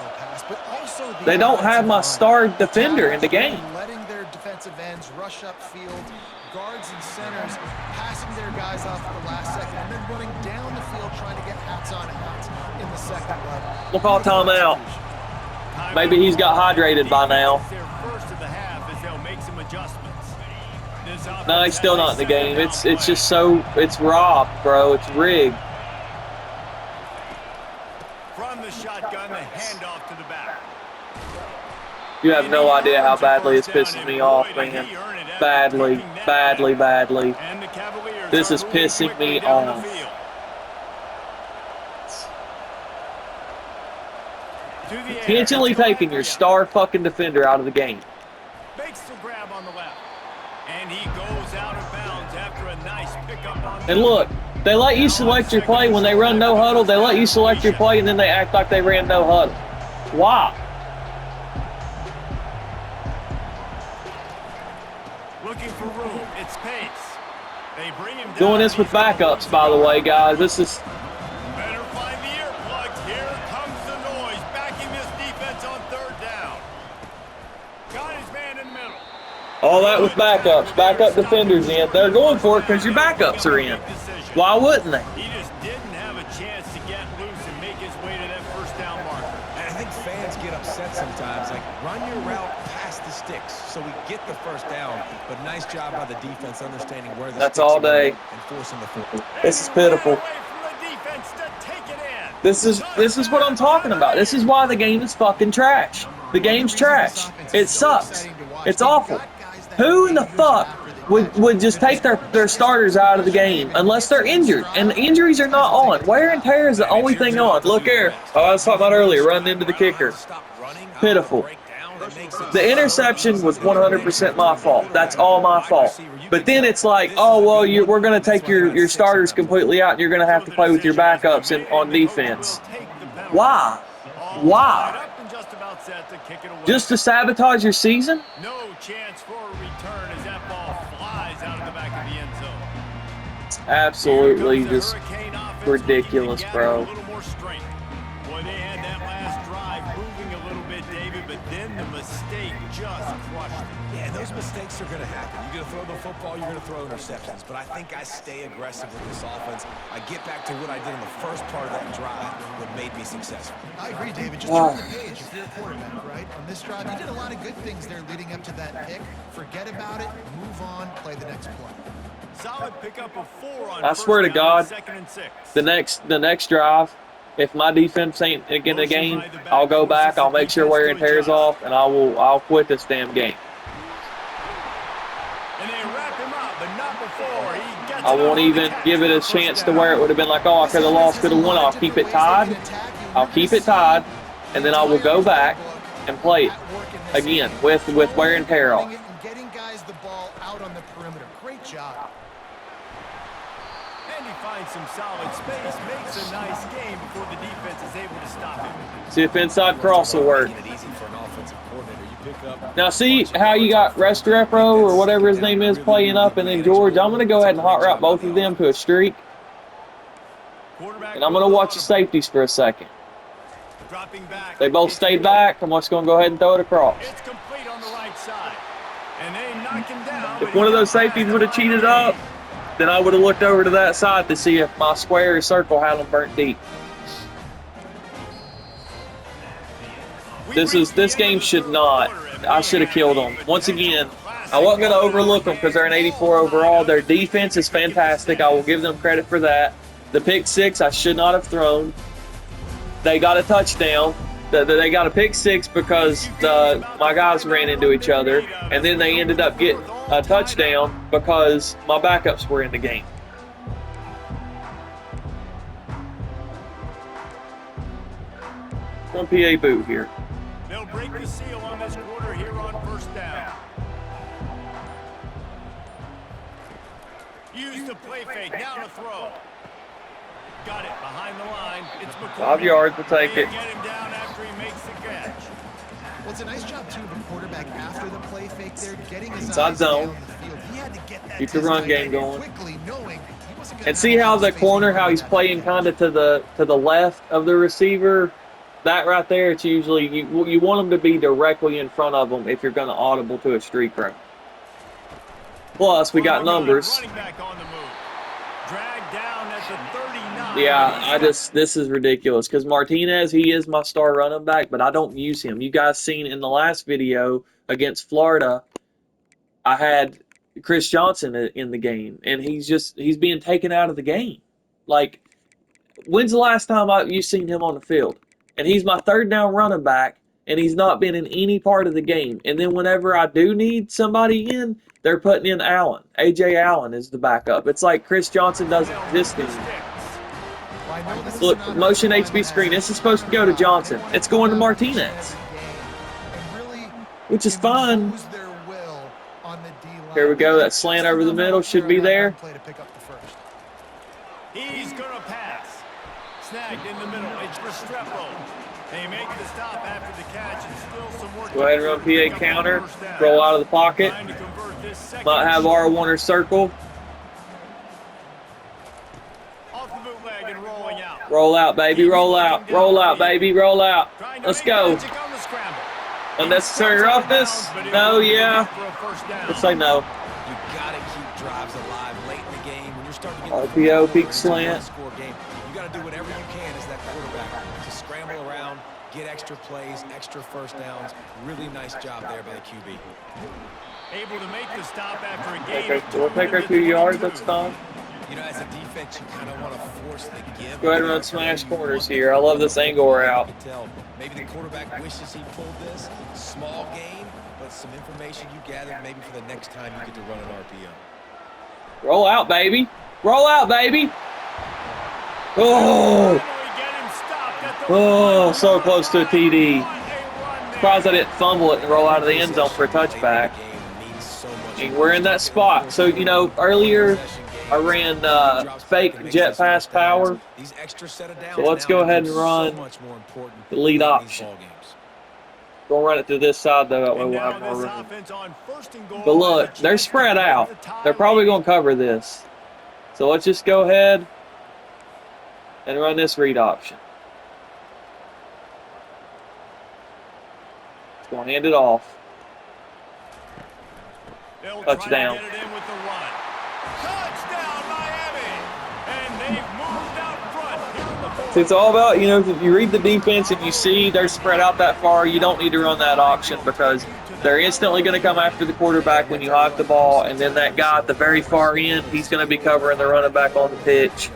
they don't have my star defender in the game.
Letting their defensive ends rush upfield, guards and centers passing their guys off at the last second, and then running down the field trying to get hats on hats in the second level.
We'll call timeout. Maybe he's got hydrated by now.
First of the half as they'll make some adjustments.
No, he's still not in the game. It's just so, it's robbed, bro. It's rigged.
From the shotgun, the handoff to the back.
You have no idea how badly it's pissing me off, man. Badly, badly, badly.
And the Cavaliers
This
are
is
moving
pissing
quickly
me
down the
off.
field. To the air.
Intentionally taking your star fucking defender out of the game.
Makes the grab on the left. And he goes out of bounds after a nice pickup on
And look, they let you select your play when they run no huddle. They let you select your play and then they act like they ran no huddle. Why?
looking for room. It's Pace. They bring him down.
Doing this with backups, by the way, guys. This is
Better find the earplugs. Here comes the noise. Backing this defense on third down. Got his man in the middle.
all that with backups. Backup defenders in. They're going for it because your backups are in. Why wouldn't they?
He just didn't have a chance to get loose and make his way to that first down marker.
And I think fans get upset sometimes. Like, run your route past the sticks so we get the first down. But nice job by the defense understanding where the
That's
sticks
all
are going
day.
and forcing the football.
This is pitiful.
Away from the defense to take it in.
This is what I'm talking about. This is why the game is fucking trash. The game's trash. It sucks. It's awful. Who in the fuck would just take their starters out of the game unless they're injured? And injuries are not on. Wear and tear is the only thing on. Look here. Oh, I was talking about earlier. Run into the kicker. Pitiful. The interception was 100% my fault. That's all my fault. But then it's like, oh, well, we're going to take your starters completely out and you're going to have to play with your backups on defense. Why? Why? Just to sabotage your season?
No chance for a return as that ball flies out of the back of the end zone.
Absolutely just ridiculous, bro.
Boy, they had that last drive moving a little bit, David, but then the mistake just crushed it.
Yeah, and those mistakes are going to happen. You're going to throw the football, you're going to throw interceptions. But I think I stay aggressive with this offense. I get back to what I did in the first part of that drive that made me successful.
I agree, David. Just turn the page if you're a quarterback, right? On this drive, you did a lot of good things there leading up to that pick. Forget about it, move on, play the next play.
Solid pickup of 4 on
I swear to
first down,
God,
second and 6.
the next drive, if my defense ain't in the game, I'll go back, I'll make sure wear and tear is off, and I'll quit this damn game.
And they wrap him up, but not before he gets
I won't even give it a chance to where it would have been like, oh, I could have lost, could have won. I'll keep it tied. I'll keep it tied, and then I will go back and play it again with wear and tear off.
Getting guys the ball out on the perimeter. Great job.
And he finds some solid space, makes a nice game before the defense is able to stop him.
See if inside cross will work.
Making it easy for an offensive coordinator. You pick up
Now see how you got Restrepo or whatever his name is playing up, and then George. I'm going to go ahead and hot route both of them to a streak, and I'm going to watch the safeties for a second.
Dropping back.
They both stayed back. I'm just going to go ahead and throw it across.
It's complete on the right side. And they knock him down.
If one of those safeties would have cheated up, then I would have looked over to that side to see if my square or circle had them burnt deep. This game should not. I should have killed them. Once again, I wasn't going to overlook them because they're an 84 overall. Their defense is fantastic. I will give them credit for that. The pick six I should not have thrown. They got a touchdown. They got a pick six because my guys ran into each other, and then they ended up getting a touchdown because my backups were in the game. One PA boot here.
They'll break the seal on this quarter here on first down. Use the play fake, now to throw. Got it behind the line. It's McCourty.
5 yards, we'll take it.
Get him down after he makes the catch.
Well, it's a nice job, too, of a quarterback after the play fake there, getting his
Inside
eyes
zone.
down the field. He had to get that
Keep the run game going.
quickly, knowing he wasn't gonna
And see
have
how the
space
corner,
to
how
do
he's
that.
playing kind of to the left of the receiver. That right there, it's usually you want them to be directly in front of them if you're going to audible to a streak route. Plus, we got numbers.
Running back on the move. Dragged down at the 39.
Yeah, this is ridiculous because Martinez, he is my star running back, but I don't use him. You guys seen in the last video against Florida, I had Chris Johnson in the game, and he's being taken out of the game. Like, when's the last time you've seen him on the field? And he's my third down running back, and he's not been in any part of the game. And then whenever I do need somebody in, they're putting in Allen. A.J. Allen is the backup. It's like Chris Johnson doesn't exist anymore.
Well, I know this is
Look,
not
motion
a
HB screen. This is supposed to go to Johnson. It's going to Martinez, which is fine. Here we go. That slant over the middle should be there.
He's going to pass. Snagged in the middle. It's Restrepo. They make the stop after the catch and still some work.
Go ahead and run PA counter. Roll out of the pocket.
Trying to convert this second.
Might have R1 or circle.
Off the bootleg and rolling out.
Roll out, baby. Roll out. Roll out, baby. Roll out.
Trying to
Let's
make
go.
magic on the scramble.
Unnecessary roughness? No, yeah.
For a first down.
Let's say no.
You gotta keep drives alive late in the game when you're starting to get
RPO, peak slant.
score game. You gotta do whatever you can as that quarterback to scramble around, get extra plays, extra first downs. Really nice job there by the QB.
Able to make the stop after a game.
We'll take our 2 yards. That's fine.
You know, as a defense, you kind of want to force the give.
Go ahead and run smash corners here. I love this angle route.
You can tell maybe the quarterback wishes he pulled this. Small gain, but some information you gather maybe for the next time you get to run an RPO.
Roll out, baby. Roll out, baby. Oh, oh, so close to a TD. Surprised I didn't fumble it and roll out of the end zone for a touchback. And we're in that spot. So, you know, earlier I ran fake jet pass power. So let's go ahead and run the lead option. We'll run it to this side, though. That way we'll have more room. But look, they're spread out. They're probably going to cover this. So let's just go ahead and run this read option. It's going to hand it off. Touchdown. See, it's all about, you know, if you read the defense and you see they're spread out that far, you don't need to run that option because they're instantly going to come after the quarterback when you hog the ball, and then that guy at the very far end, he's going to be covering the running back on the pitch.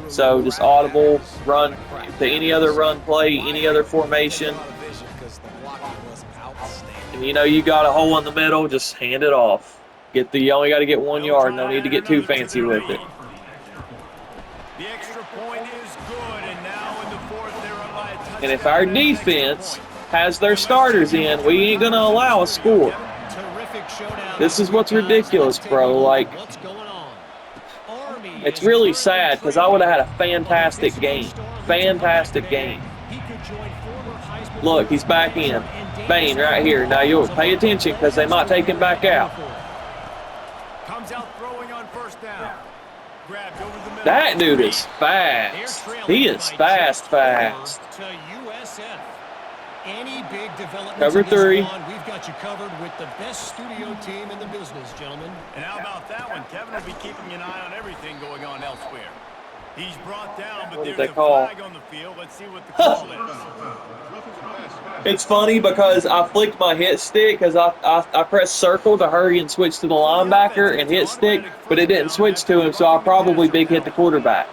So just audible, run to any other run play, any other formation. And you know you got a hole in the middle, just hand it off. You only got to get 1 yard, no need to get too fancy with it.
The extra point is good, and now in the fourth they're up by a touchdown.
And if our defense has their starters in, we ain't going to allow a score. This is what's ridiculous, bro. Like, it's really sad because I would have had a fantastic game. Fantastic game. Look, he's back in. Bain right here. Now you'll pay attention because they might take him back out.
Comes out throwing on first down. Grabbed over the middle.
That dude is fast. He is fast.
To USF. Any big developments
Cover
in this
three.
one, we've got you covered with the best studio team in the business, gentlemen.
And how about that one? Kevin will be keeping an eye on everything going on elsewhere. He's brought down, but
What did
there's
they
a
call?
flag on the field. Let's see what the call is.
It's funny because I flicked my hit stick because I pressed circle to hurry and switch to the linebacker and hit stick, but it didn't switch to him, so I probably big hit the quarterback.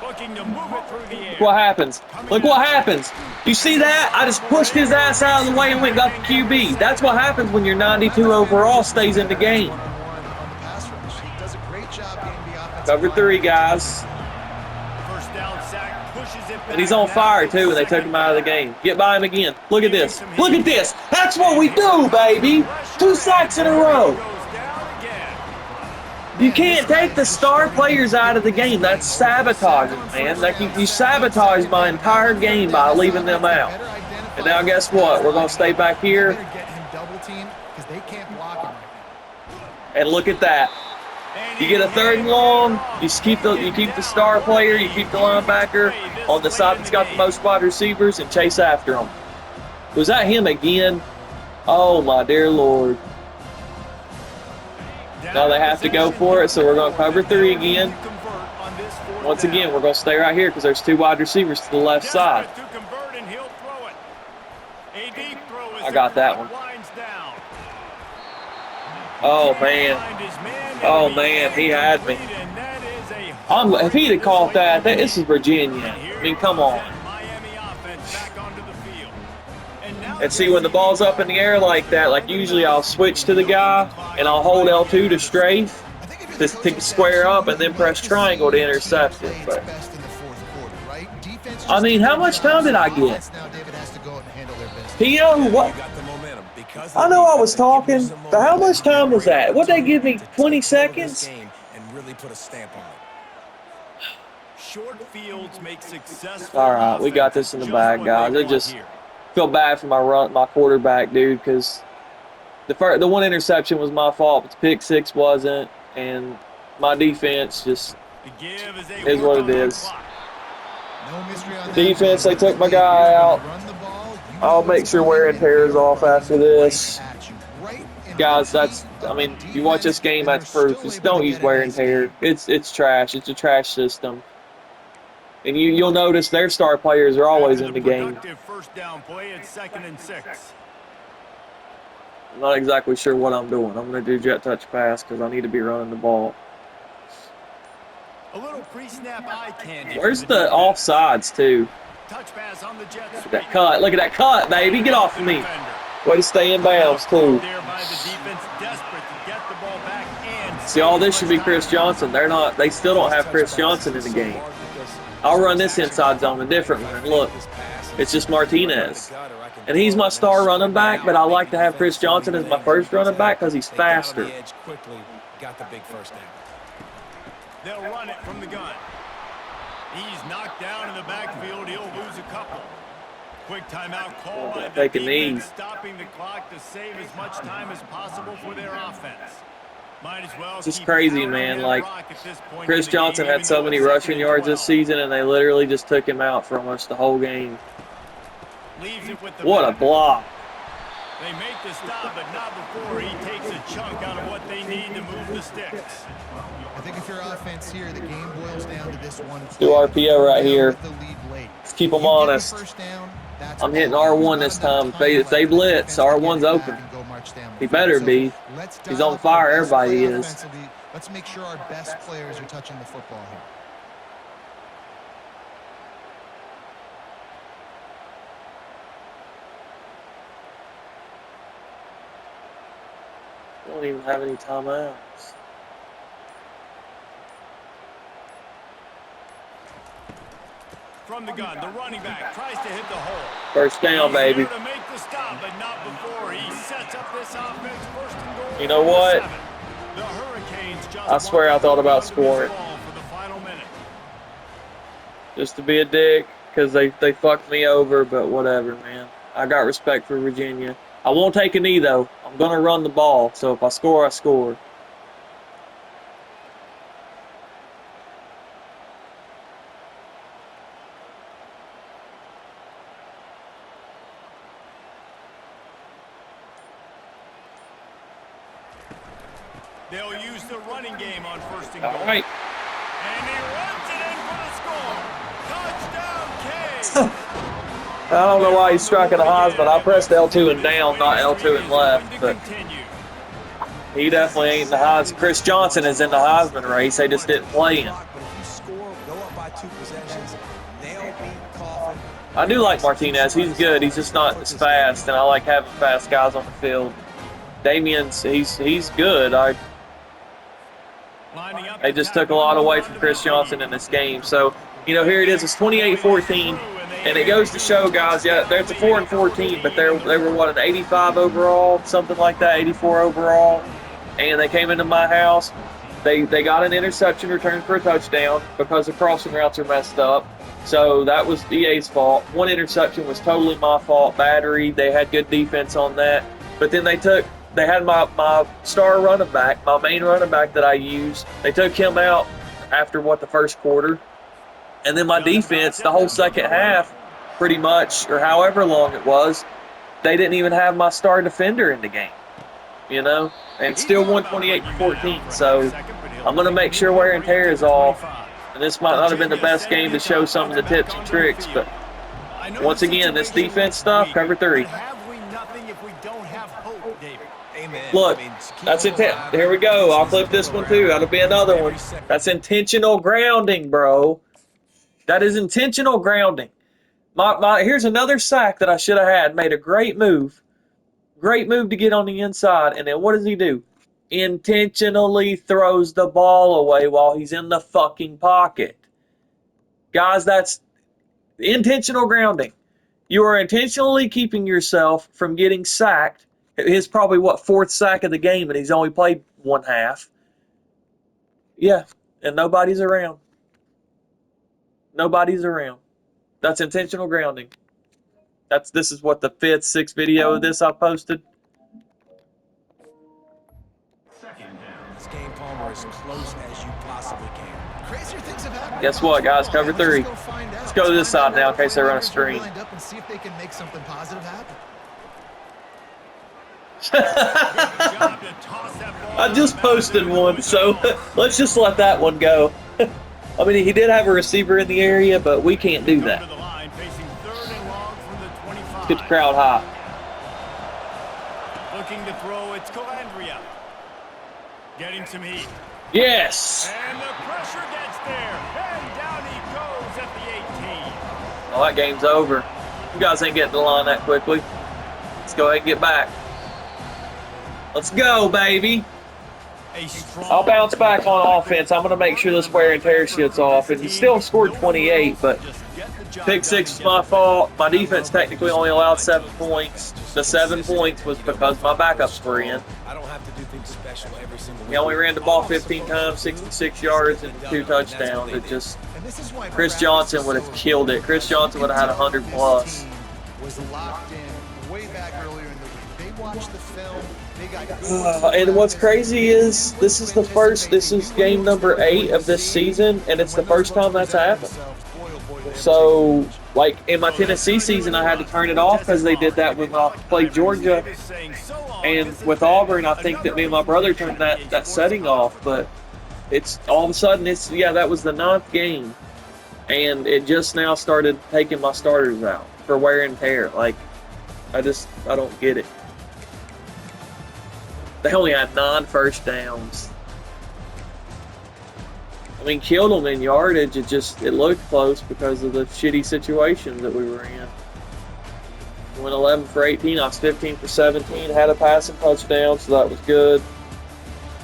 Looking to move it through the air.
Look what happens. Look what happens. You see that? I just pushed his ass out of the way and went and got the QB. That's what happens when your 92 overall stays in the game.
One-on-one on the pass rush. He does a great job getting the offensive
Cover
line.
3, guys.
First down sack, pushes it back.
And he's on fire, too, and they took him out of the game. Get by him again. Look at this. Look at this. That's what we do, baby. 2 sacks in a row.
Goes down again.
You can't take the star players out of the game. That's sabotaging, man. Like you sabotage my entire game by leaving them out. And now guess what? We're going to stay back here.
Better get him double teamed because they can't block him right now.
And look at that. You get a 3rd and long. You keep the star player. You keep the linebacker on the side that's got the most wide receivers and chase after him. Was that him again? Oh my dear Lord. Now they have to go for it, so we're going to cover 3 again. Once again, we're going to stay right here because there's 2 wide receivers to the left side. I got that one. Oh, man. Oh, man, he had me. If he'd have caught that, this is Virginia. I mean, come on. And see, when the ball's up in the air like that, like usually I'll switch to the guy and I'll hold L2 to strafe to square up and then press triangle to intercept it. But I mean, how much time did I get? P.O., what? I know I was talking, but how much time was that? What'd they give me, 20 seconds?
And really put a stamp on it.
Short fields make successful.
All right, we got this in the bag, guys. I just feel bad for my quarterback, dude, because the one interception was my fault, but the pick 6 wasn't, and my defense just is what it is. Defense, they took my guy out. I'll make sure wear and tear is off after this. Guys, you watch this game, that's proof. Just don't use wear and tear. It's trash. It's a trash system. And you'll notice their star players are always in the game.
First down play at 2nd and 6.
I'm not exactly sure what I'm doing. I'm going to do jet touch pass because I need to be running the ball.
A little pre-snap eye candy.
Where's the offsides, too?
Touch pass on the jet.
Look at that cut. Look at that cut, baby. Get off of me. Way to stay in bounds, too. See, all this should be Chris Johnson. They still don't have Chris Johnson in the game. I'll run this inside zone a different one. Look, it's just Martinez. And he's my star running back, but I like to have Chris Johnson as my first running back because he's faster.
Got the big first down.
They'll run it from the gun. He's knocked down in the backfield. He'll lose a couple. Quick timeout call by the defense, stopping the clock to save as much time as possible for their offense.
It's just crazy, man. Like, Chris Johnson had so many rushing yards this season, and they literally just took him out for almost the whole game. What a block.
They make the stop, but not before he takes a chunk out of what they need to move the sticks.
I think if your offense here, the game boils down to this one.
Do RPO right here. Let's keep them honest. I'm hitting R1 this time. If they blitz, R1's open. He better be. He's on fire. Everybody is.
Let's make sure our best players are touching the football here.
We don't even have any timeouts.
From the gun, the running back tries to hit the hole.
First down, baby.
To make the stop, but not before he sets up this offense. First and goal.
You know what?
The Hurricanes just
I swear I thought about scoring.
for the final minute.
Just to be a dick, because they fucked me over, but whatever, man. I got respect for Virginia. I won't take a knee, though. I'm going to run the ball, so if I score, I score.
They'll use the running game on first and goal.
All right.
And he runs it in for the score. Touchdown, K.
I don't know why he's striking the Heisman. I pressed L2 and down, not L2 and left, but he definitely ain't in the Heisman. Chris Johnson is in the Heisman race. They just didn't play him.
But if you score, go up by 2 possessions, nail beat Coffin.
I do like Martinez. He's good. He's just not as fast, and I like having fast guys on the field. Damien's he's good. They just took a lot away from Chris Johnson in this game. So, here it is. It's 28-14, and it goes to show, guys. Yeah, they're at the 4-14, but they were what, an 85 overall, something like that, 84 overall, and they came into my house. They got an interception returned for a touchdown because the crossing routes are messed up. So that was EA's fault. One interception was totally my fault. Battery. They had good defense on that, but then they had my star running back, my main running back that I used. They took him out after the first quarter. And then my defense, the whole second half, pretty much, or however long it was, they didn't even have my star defender in the game. And still won 28-14. So I'm going to make sure wear and tear is off. And this might not have been the best game to show some of the tips and tricks, but once again, this defense stuff, cover 3.
Have we nothing if we don't have hope, David?
Amen.
Look, that's intent. Here we go. I'll flip this one too. That'll be another one. That's intentional grounding, bro. That is intentional grounding. Here's another sack that I should have had. Made a great move. Great move to get on the inside. And then what does he do? Intentionally throws the ball away while he's in the fucking pocket. Guys, that's intentional grounding. You are intentionally keeping yourself from getting sacked. His probably, 4th sack of the game, and he's only played 1 half. Yeah, and nobody's around. Nobody's around. That's intentional grounding. This is what the 5th, 6th video of this I posted.
This game, Palmer, as close as you possibly can.
Crazier things have happened.
Guess what, guys? Cover 3. Let's go to this side now in case they run a screen.
Lined up and see if they can make something positive happen.
I just posted one, so let's just let that one go. I mean, he did have a receiver in the area, but we can't do that. Get the crowd hot.
Looking to throw, it's Calandria. Getting some heat.
Yes!
And the pressure gets there. And down he goes at the 18.
Well, that game's over. You guys ain't getting the line that quickly. Let's go ahead and get back. Let's go, baby. I'll bounce back on offense. I'm going to make sure this wear and tear shit's off. And he still scored 28, but pick 6 is my fault. My defense technically only allowed 7 points. The 7 points was because my backups were in.
I don't have to do things special every single week.
He only ran the ball 15 times, 66 yards, and 2 touchdowns. It just, Chris Johnson would have killed it. Chris Johnson would have had 100 plus.
Was locked in way back earlier in the week. They watched the film. They got good
and what's crazy is this is game number 8 of this season, and it's the first time that's happened. So, like in my Tennessee season, I had to turn it off because they did that when I played Georgia, and with Auburn, I think that me and my brother turned that setting off. But it's all of a sudden that was the 9th game, and it just now started taking my starters out for wear and tear. Like, I don't get it. They only had 9 first downs. I mean, killed them in yardage. It looked close because of the shitty situations that we were in. We went 11 for 18. I was 15 for 17. Had a passing touchdown, so that was good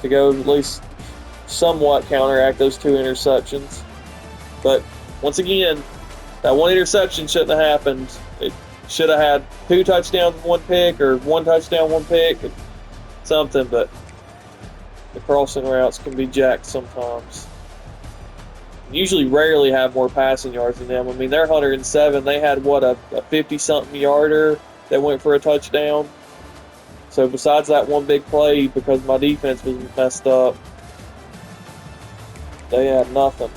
to go at least somewhat counteract those 2 interceptions. But once again, that 1 interception shouldn't have happened. It should have had 2 touchdowns, 1 pick, or 1 touchdown, 1 pick. Something, but the crossing routes can be jacked sometimes. Usually rarely have more passing yards than them. I mean, they're 107. They had, a 50-something yarder that went for a touchdown. So besides that 1 big play, because my defense was messed up, they had nothing.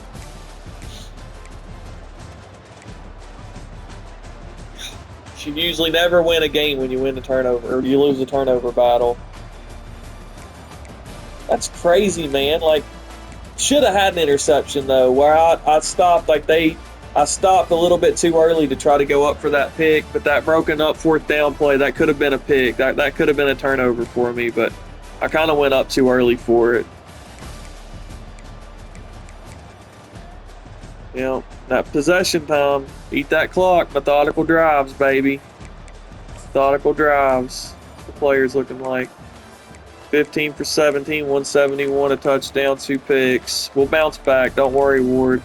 You usually never win a game when you win the turnover, or you lose the turnover battle. That's crazy, man. Like, should have had an interception though, where I stopped I stopped a little bit too early to try to go up for that pick, but that broken up fourth down play, that could have been a pick. That could have been a turnover for me, but I kind of went up too early for it. You know, that possession time, eat that clock, methodical drives, baby. Methodical drives. The players looking like 15 for 17, 171, a touchdown, 2 picks. We'll bounce back. Don't worry, Ward.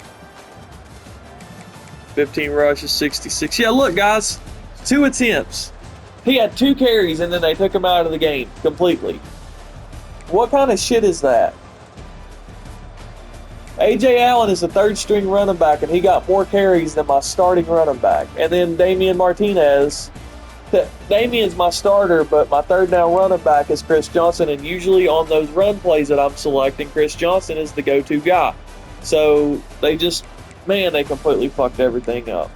15 rushes, 66. Yeah, look, guys, 2 attempts. He had 2 carries, and then they took him out of the game completely. What kind of shit is that? A.J. Allen is a third-string running back, and he got more carries than my starting running back. And then Damian Martinez. Damian's my starter, but my third down running back is Chris Johnson, and usually on those run plays that I'm selecting, Chris Johnson is the go-to guy. So they just, man, they completely fucked everything up.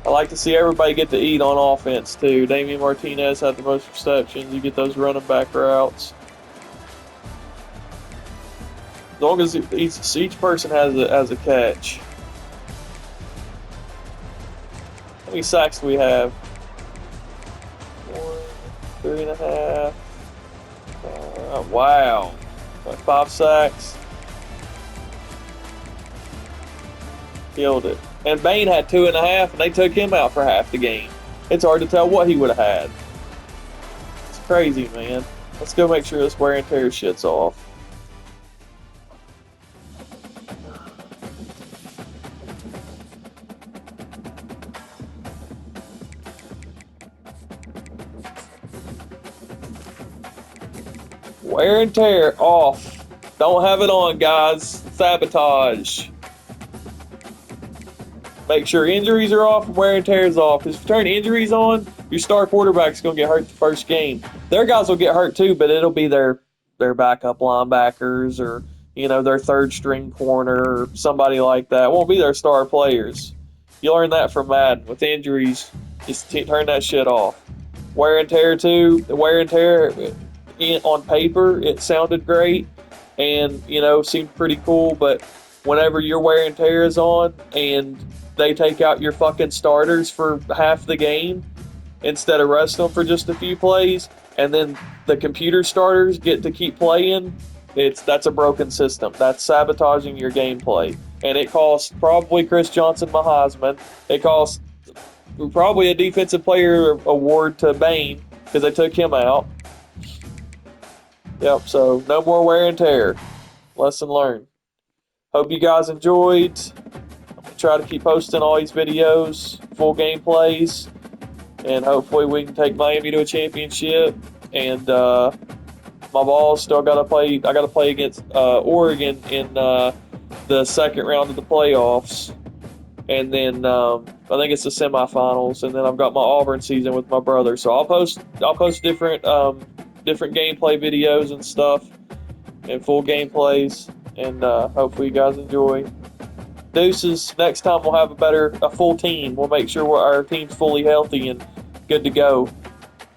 I like to see everybody get to eat on offense too. Damian Martinez had the most receptions. You get those running back routes. As long as each person has a catch. How many sacks do we have? 1, 3.5. Wow. Like 5 sacks. Killed it. And Bain had 2.5, and they took him out for half the game. It's hard to tell what he would have had. It's crazy, man. Let's go make sure this wear and tear shit's off. Wear and tear off. Don't have it on, guys. Sabotage. Make sure injuries are off and wear and tear is off. Because if you turn injuries on, your star quarterback's going to get hurt the first game. Their guys will get hurt too, but it'll be their backup linebackers or, you know, their third string corner or somebody like that. It won't be their star players. You learn that from Madden. With injuries, just turn that shit off. Wear and tear too. The wear and tear on paper, it sounded great and, you know, seemed pretty cool, but whenever your wear and tear is on and they take out your fucking starters for half the game instead of resting them for just a few plays, and then the computer starters get to keep playing, that's a broken system. That's sabotaging your gameplay. And it cost probably Chris Johnson my Heisman. It cost probably a defensive player award to Bain because they took him out. Yep, so no more wear and tear. Lesson learned. Hope you guys enjoyed. I'm going to try to keep posting all these videos, full gameplays, and hopefully we can take Miami to a championship. And my Vols still got to play. I got to play against Oregon in the second round of the playoffs. And then I think it's the semifinals. And then I've got my Auburn season with my brother. So I'll post different gameplay videos and stuff and full gameplays. And hopefully you guys enjoy. Deuces. Next time we'll have a full team. We'll make sure our team's fully healthy and good to go.